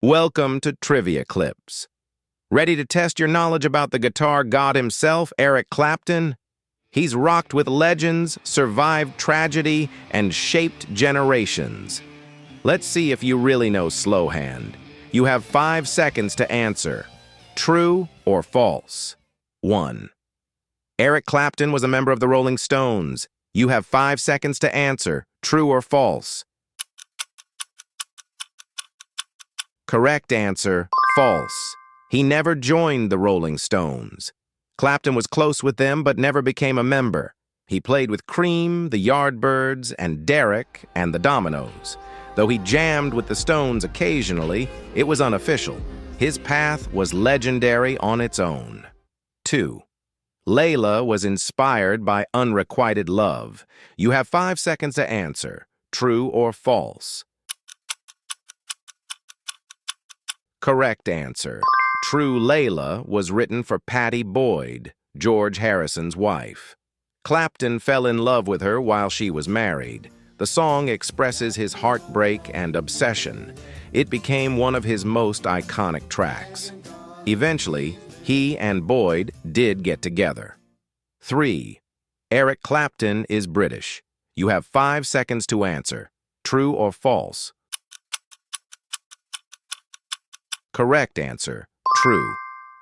Welcome to Trivia Clips. Ready to test your knowledge about the guitar god himself, Eric Clapton? He's rocked with legends, survived tragedy, and shaped generations. Let's see if you really know Slowhand. You have 5 seconds to answer. True or false? 1. Eric Clapton was a member of the Rolling Stones. You have 5 seconds to answer. True or false? Correct answer, false. He never joined the Rolling Stones. Clapton was close with them but never became a member. He played with Cream, the Yardbirds, and Derek, and the Dominoes. Though he jammed with the Stones occasionally, it was unofficial. His path was legendary on its own. 2. Layla was inspired by unrequited love. You have 5 seconds to answer. True or false? Correct answer. True Layla was written for Pattie Boyd, George Harrison's wife. Clapton fell in love with her while she was married. The song expresses his heartbreak and obsession. It became one of his most iconic tracks. Eventually, he and Boyd did get together. 3. Eric Clapton is British. You have 5 seconds to answer. True or false? Correct answer. True.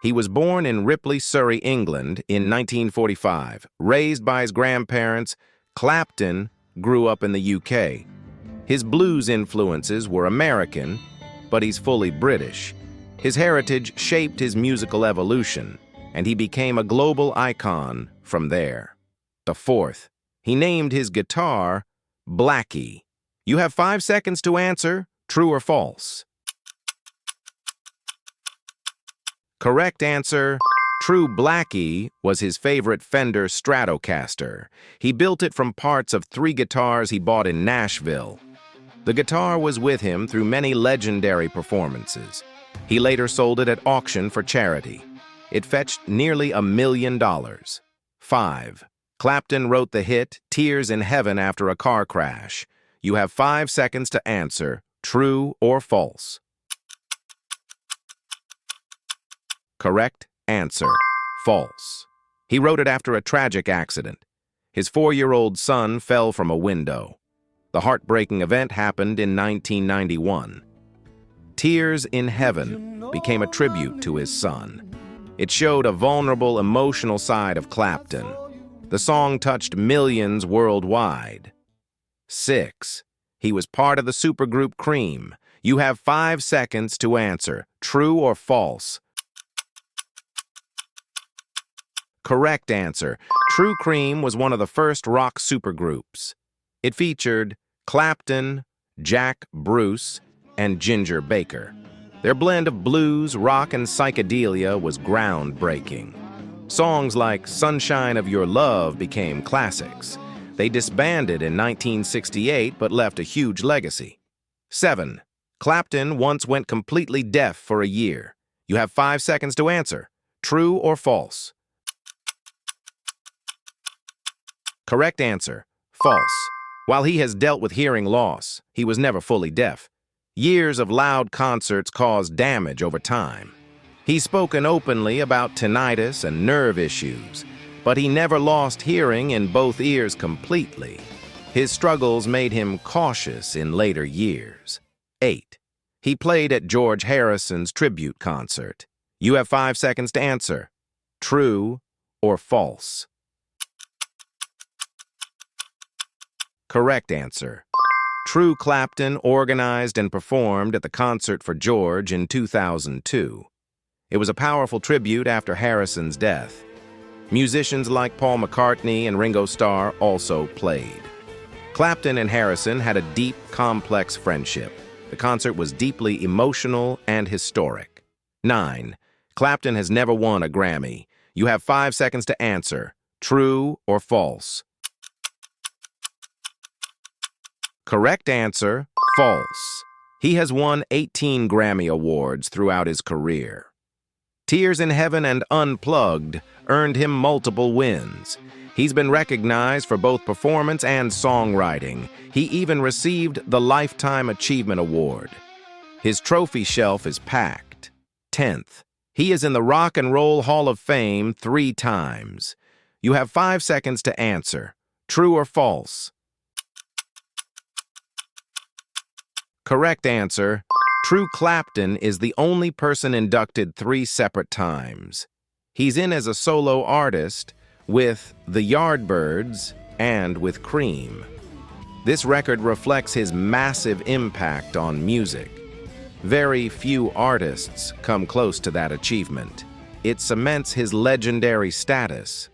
He was born in Ripley, Surrey, England in 1945. Raised by his grandparents, Clapton grew up in the UK. His blues influences were American, but he's fully British. His heritage shaped his musical evolution, and he became a global icon from there. The 4th, he named his guitar Blackie. You have 5 seconds to answer. True or false? Correct answer. True Blackie was his favorite Fender Stratocaster. He built it from parts of 3 guitars he bought in Nashville. The guitar was with him through many legendary performances. He later sold it at auction for charity. It fetched nearly $1 million. 5. Clapton wrote the hit Tears in Heaven after a car crash. You have 5 seconds to answer. True or false? Correct answer, false. He wrote it after a tragic accident. His 4-year-old son fell from a window. The heartbreaking event happened in 1991. Tears in Heaven became a tribute to his son. It showed a vulnerable, emotional side of Clapton. The song touched millions worldwide. 6. He was part of the supergroup Cream. You have 5 seconds to answer. True or false? Correct answer. True Cream was one of the first rock supergroups. It featured Clapton, Jack Bruce, and Ginger Baker. Their blend of blues, rock, and psychedelia was groundbreaking. Songs like Sunshine of Your Love became classics. They disbanded in 1968 but left a huge legacy. 7. Clapton once went completely deaf for a year. You have 5 seconds to answer. True or false? Correct answer, false. While he has dealt with hearing loss, he was never fully deaf. Years of loud concerts caused damage over time. He's spoken openly about tinnitus and nerve issues, but he never lost hearing in both ears completely. His struggles made him cautious in later years. 8. He played at George Harrison's tribute concert. You have 5 seconds to answer. True or false? Correct answer. True. Clapton organized and performed at the concert for George in 2002. It was a powerful tribute after Harrison's death. Musicians like Paul McCartney and Ringo Starr also played. Clapton and Harrison had a deep, complex friendship. The concert was deeply emotional and historic. 9. Clapton has never won a Grammy. You have 5 seconds to answer. True or false? Correct answer, false. He has won 18 Grammy Awards throughout his career. Tears in Heaven and Unplugged earned him multiple wins. He's been recognized for both performance and songwriting. He even received the Lifetime Achievement Award. His trophy shelf is packed. 10th, he is in the Rock and Roll Hall of Fame 3 times. You have 5 seconds to answer. True or false? Correct answer. True. Clapton is the only person inducted 3 separate times. He's in as a solo artist with the Yardbirds and with Cream. This record reflects his massive impact on music. Very few artists come close to that achievement. It cements his legendary status.